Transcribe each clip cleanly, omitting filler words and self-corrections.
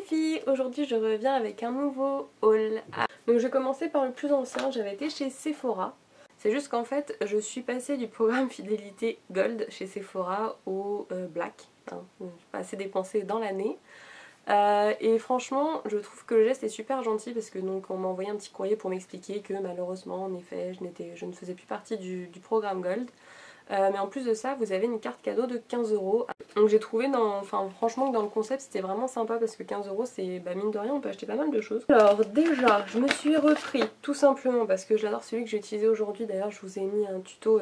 filles, aujourd'hui je reviens avec un nouveau haul. Donc je vais commencer par le plus ancien, j'avais été chez Sephora. C'est juste qu'en fait je suis passée du programme fidélité Gold chez Sephora au Black. Hein, j'ai pas assez dépensé dans l'année. Et franchement je trouve que le geste est super gentil parce que donc on m'a envoyé un petit courrier pour m'expliquer que malheureusement en effet je ne faisais plus partie du programme Gold. Mais en plus de ça vous avez une carte cadeau de 15 €. Donc j'ai trouvé franchement que dans le concept c'était vraiment sympa parce que 15 € c'est mine de rien on peut acheter pas mal de choses. Alors déjà je me suis repris tout simplement parce que j'adore celui que j'ai utilisé aujourd'hui. D'ailleurs je vous ai mis un tuto,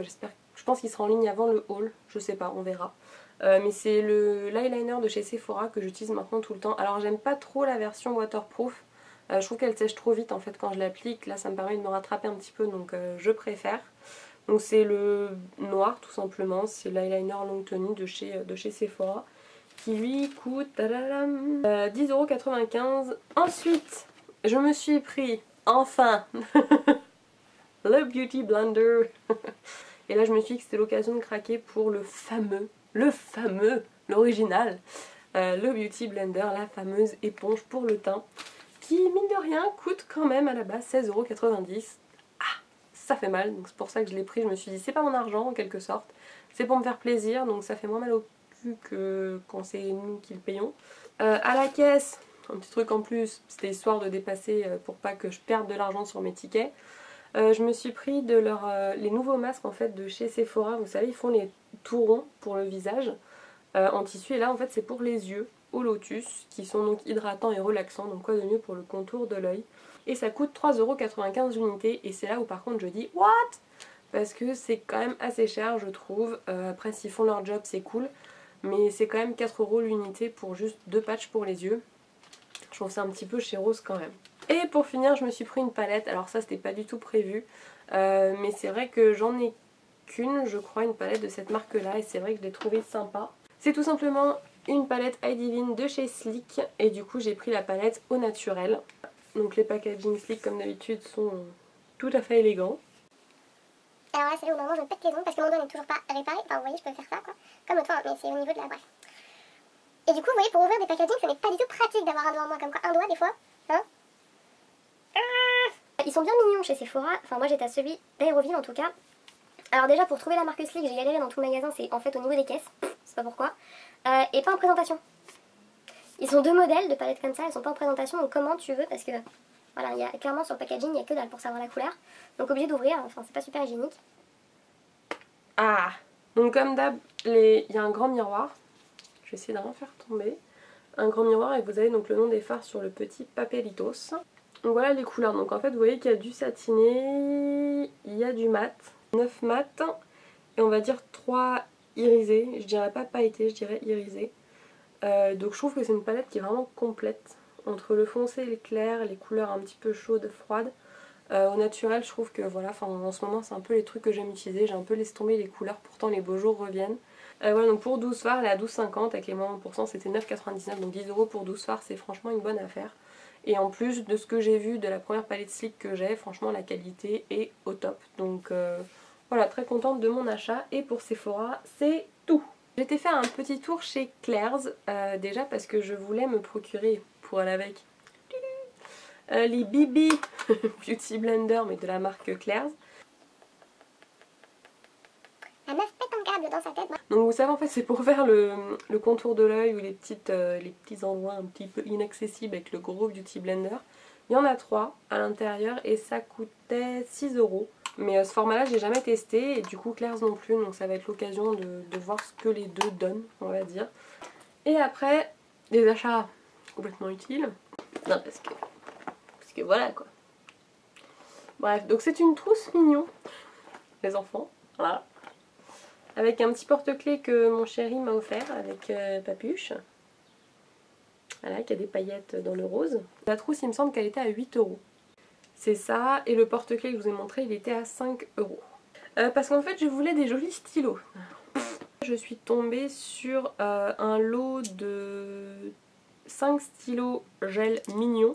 je pense qu'il sera en ligne avant le haul, je sais pas, on verra. Mais c'est l'eyeliner de chez Sephora que j'utilise maintenant tout le temps. Alors j'aime pas trop la version waterproof, je trouve qu'elle sèche trop vite en fait quand je l'applique. Là ça me permet de me rattraper un petit peu donc je préfère. Donc c'est le noir tout simplement, c'est l'eyeliner Long Tony de chez Sephora qui lui coûte 10,95 €. Ensuite je me suis pris enfin le Beauty Blender. Et là je me suis dit que c'était l'occasion de craquer pour l'original, le Beauty Blender, la fameuse éponge pour le teint qui mine de rien coûte quand même à la base 16,90 €. Ça fait mal, donc c'est pour ça que je l'ai pris. Je me suis dit c'est pas mon argent en quelque sorte, c'est pour me faire plaisir, donc ça fait moins mal au cul que quand c'est nous qui le payons. À la caisse, un petit truc en plus, c'était histoire de dépasser pour pas que je perde de l'argent sur mes tickets. Je me suis pris de les nouveaux masques en fait de chez Sephora. Vous savez ils font les tout ronds pour le visage en tissu, et là en fait c'est pour les yeux au lotus qui sont donc hydratants et relaxants, donc quoi de mieux pour le contour de l'œil. Et ça coûte 3,95 € l'unité, et c'est là où par contre je dis what, parce que c'est quand même assez cher je trouve. Après s'ils font leur job c'est cool, mais c'est quand même 4 € l'unité pour juste 2 patchs pour les yeux. Je trouve ça un petit peu chéros quand même. Et pour finir je me suis pris une palette, alors ça c'était pas du tout prévu, mais c'est vrai que j'en ai qu'une je crois, une palette de cette marque là, et c'est vrai que je l'ai trouvée sympa. C'est tout simplement une palette Eye Divine de chez Sleek, et du coup j'ai pris la palette au naturel. Donc les packaging Sleek comme d'habitude sont tout à fait élégants. Alors là c'est là où normalement je me pète les ongles parce que mon doigt n'est toujours pas réparé. Enfin vous voyez je peux faire ça quoi, comme l'autre fois, mais c'est au niveau de la bref. Et du coup vous voyez pour ouvrir des packaging ce n'est pas du tout pratique d'avoir un doigt en moins, comme quoi un doigt des fois, hein. Ils sont bien mignons chez Sephora, enfin moi j'étais à celui d'Aéroville en tout cas. Alors déjà pour trouver la marque Sleek j'ai galéré dans tout le magasin, c'est en fait au niveau des caisses, je sais pas pourquoi, et pas en présentation. Ils ont deux modèles de palettes comme ça, elles sont pas en présentation, donc comment tu veux, parce que voilà, il y a clairement sur le packaging, il n'y a que dalle pour savoir la couleur. Donc obligé d'ouvrir, enfin c'est pas super hygiénique. Ah, donc comme d'hab, il y a un grand miroir, je vais essayer de rien faire tomber. Un grand miroir et vous avez donc le nom des fards sur le petit papelitos. Donc voilà les couleurs, donc en fait vous voyez qu'il y a du satiné, il y a du mat, 9 mat et on va dire 3 irisés, je dirais pas pailletés, je dirais irisés. Donc je trouve que c'est une palette qui est vraiment complète, entre le foncé et le clair, les couleurs un petit peu chaudes, froides. Au naturel je trouve que voilà, en ce moment c'est un peu les trucs que j'aime utiliser, j'ai un peu laissé tomber les couleurs, pourtant les beaux jours reviennent. Voilà, donc pour 12 fards elle est à 12,50, avec les moins 1% c'était 9,99, donc 10 € pour 12 fards c'est franchement une bonne affaire. Et en plus de ce que j'ai vu de la première palette Sleek que j'ai, franchement la qualité est au top. Donc voilà, très contente de mon achat, et pour Sephora c'est tout. J'étais faire un petit tour chez Claire's, déjà parce que je voulais me procurer, pour aller avec, les BB Beauty Blender, mais de la marque Claire's. La meuf pète un câble dans sa tête. Donc vous savez en fait c'est pour faire le contour de l'œil ou les petits endroits un petit peu inaccessibles avec le gros Beauty Blender. Il y en a 3 à l'intérieur et ça coûtait 6 €. Mais ce format là j'ai jamais testé, et du coup Claire's non plus, donc ça va être l'occasion de voir ce que les deux donnent on va dire. Et après des achats complètement utiles. Non parce que voilà quoi. Bref, donc c'est une trousse mignon, les enfants, voilà. Avec un petit porte-clés que mon chéri m'a offert avec Papuche. Voilà, qui a des paillettes dans le rose. La trousse, il me semble qu'elle était à 8 €. C'est ça, et le porte-clés que je vous ai montré, il était à 5 €. Parce qu'en fait, je voulais des jolis stylos. Je suis tombée sur un lot de 5 stylos gel mignons.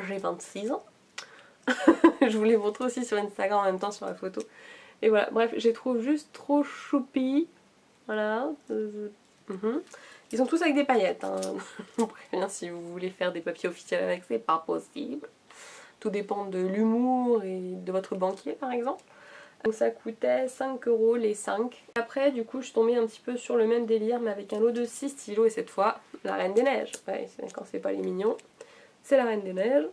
J'ai 26 ans. Je vous les montre aussi sur Instagram en même temps sur la photo. Et voilà, bref, je les trouve juste trop choupi. Voilà. Ils sont tous avec des paillettes, hein. Je vous préviens, si vous voulez faire des papiers officiels avec, c'est pas possible. Tout dépend de l'humour et de votre banquier par exemple. Donc ça coûtait 5 € les 5. Après du coup je suis tombée un petit peu sur le même délire mais avec un lot de 6 stylos et cette fois la Reine des Neiges. Ouais, quand c'est pas les mignons, c'est la Reine des Neiges.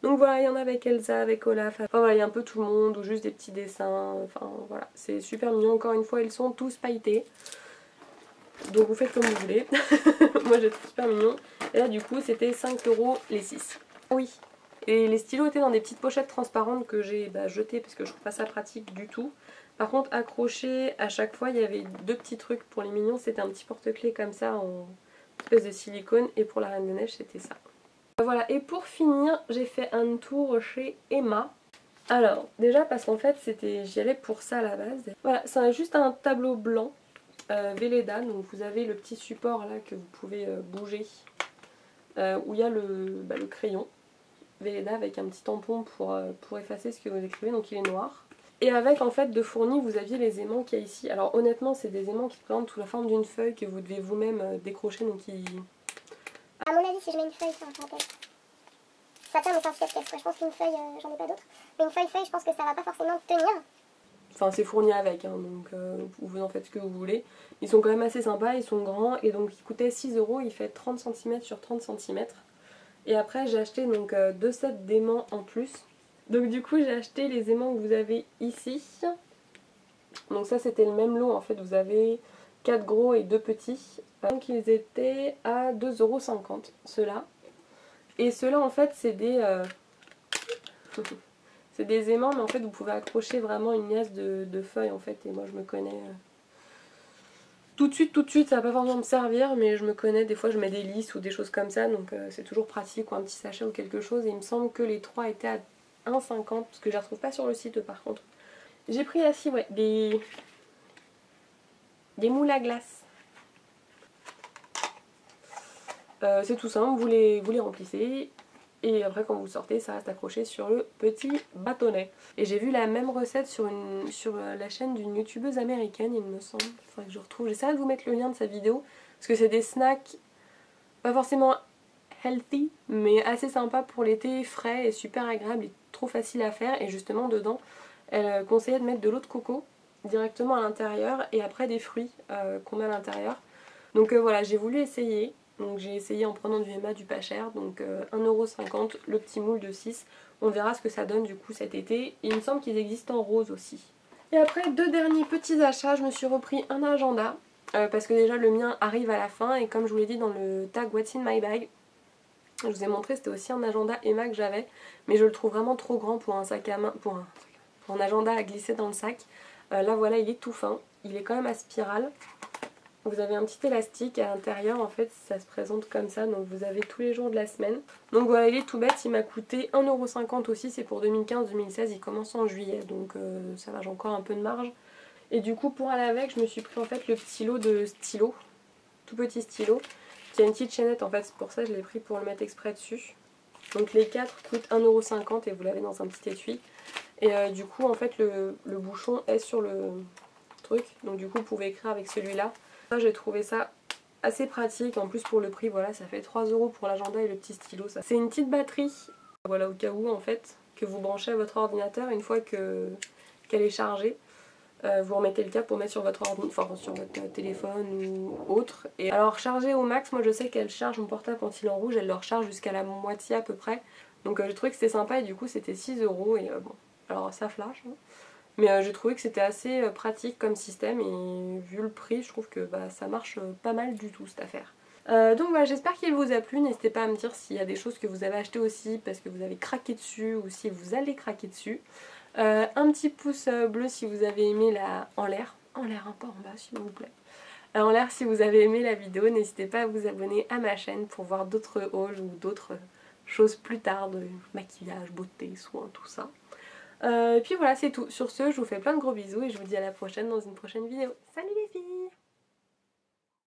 Donc voilà, il y en a avec Elsa, avec Olaf, enfin voilà, il y a un peu tout le monde ou juste des petits dessins, enfin voilà, c'est super mignon. Encore une fois, ils sont tous pailletés. Donc vous faites comme vous voulez. Moi j'ai trouvé super mignon. Et là du coup c'était 5 € les 6. Oui. Et les stylos étaient dans des petites pochettes transparentes que j'ai jetées parce que je trouve pas ça pratique du tout. Par contre accroché à chaque fois il y avait deux petits trucs pour les mignons. C'était un petit porte-clés comme ça en espèce de silicone. Et pour la Reine des Neiges c'était ça. Voilà, et pour finir j'ai fait un tour chez Emma. Alors déjà parce qu'en fait j'y allais pour ça à la base. Voilà, c'est juste un tableau blanc. Velleda, donc vous avez le petit support là que vous pouvez bouger où il y a le crayon Velleda avec un petit tampon pour effacer ce que vous écrivez, donc il est noir. Et avec en fait de fourni vous aviez les aimants qu'il y a ici. Alors honnêtement c'est des aimants qui se présentent sous la forme d'une feuille que vous devez vous-même décrocher, donc À mon avis si je mets une feuille sur un rappelle. Ça tient mais c'est un pièce, je pense qu'une feuille, j'en ai pas d'autres. Mais une feuille je pense que ça va pas forcément tenir. Enfin c'est fourni avec, hein, donc vous en faites ce que vous voulez. Ils sont quand même assez sympas, ils sont grands et donc ils coûtaient 6 €, il fait 30 cm sur 30 cm. Et après j'ai acheté donc 2 sets d'aimants en plus. Donc du coup j'ai acheté les aimants que vous avez ici. Donc ça c'était le même lot en fait, vous avez 4 gros et 2 petits. Donc ils étaient à 2,50 € ceux-là. Et ceux-là en fait c'est des... c'est des aimants mais en fait vous pouvez accrocher vraiment une liasse de feuilles en fait. Et moi je me connais... Tout de suite ça va pas forcément me servir mais je me connais, des fois je mets des lisses ou des choses comme ça donc c'est toujours pratique ou un petit sachet ou quelque chose. Et il me semble que les 3 étaient à 1,50 € parce que je les retrouve pas sur le site par contre. J'ai pris aussi ouais, des moules à glace. C'est tout simple, vous les remplissez et après quand vous sortez ça reste accroché sur le petit bâtonnet. Et j'ai vu la même recette sur la chaîne d'une youtubeuse américaine il me semble, il faudrait que je retrouve, j'essaierai de vous mettre le lien de sa vidéo parce que c'est des snacks pas forcément healthy mais assez sympa pour l'été, frais et super agréable et trop facile à faire. Et justement dedans elle conseillait de mettre de l'eau de coco directement à l'intérieur et après des fruits qu'on met à l'intérieur. Donc voilà, j'ai voulu essayer. Donc j'ai essayé en prenant du Emma, du pas cher, donc 1,50 € le petit moule de 6. On verra ce que ça donne du coup cet été. Et il me semble qu'ils existent en rose aussi. Et après deux derniers petits achats, je me suis repris un agenda. Parce que déjà le mien arrive à la fin et comme je vous l'ai dit dans le tag What's in my bag, je vous ai montré, c'était aussi un agenda Emma que j'avais. Mais je le trouve vraiment trop grand pour un sac à main, pour un agenda à glisser dans le sac. Là voilà, il est tout fin, il est quand même à spirale. Vous avez un petit élastique à l'intérieur, en fait ça se présente comme ça, donc vous avez tous les jours de la semaine. Donc voilà, il est tout bête, il m'a coûté 1,50 € aussi, c'est pour 2015-2016, il commence en juillet, donc ça va, j'ai encore un peu de marge. Et du coup pour aller avec, je me suis pris en fait le petit lot de stylos, tout petit stylo, qui a une petite chaînette en fait, c'est pour ça que je l'ai pris pour le mettre exprès dessus. Donc les 4 coûtent 1,50 € et vous l'avez dans un petit étui. Et du coup en fait le bouchon est sur le truc, donc du coup vous pouvez écrire avec celui-là. J'ai trouvé ça assez pratique, en plus pour le prix, voilà, ça fait 3 € pour l'agenda et le petit stylo. C'est une petite batterie, voilà, au cas où en fait, que vous branchez à votre ordinateur une fois qu'elle est chargée. Vous remettez le câble pour mettre sur votre sur votre téléphone ou autre. Et alors charger au max, moi je sais qu'elle charge mon portable quand il est en rouge, elle le recharge jusqu'à la moitié à peu près. Donc j'ai trouvé que c'était sympa et du coup c'était 6 € et bon, alors ça flash. Hein. Mais j'ai trouvé que c'était assez pratique comme système et vu le prix, je trouve que ça marche pas mal du tout cette affaire. Donc voilà, j'espère qu'il vous a plu. N'hésitez pas à me dire s'il y a des choses que vous avez achetées aussi parce que vous avez craqué dessus ou si vous allez craquer dessus. Un petit pouce bleu si vous avez aimé en l'air un peu en bas s'il vous plaît. En l'air si vous avez aimé la vidéo, n'hésitez pas à vous abonner à ma chaîne pour voir d'autres hauls ou d'autres choses plus tard de maquillage, beauté, soins, tout ça. Et puis voilà, c'est tout. Sur ce, je vous fais plein de gros bisous et je vous dis à la prochaine dans une prochaine vidéo. Salut!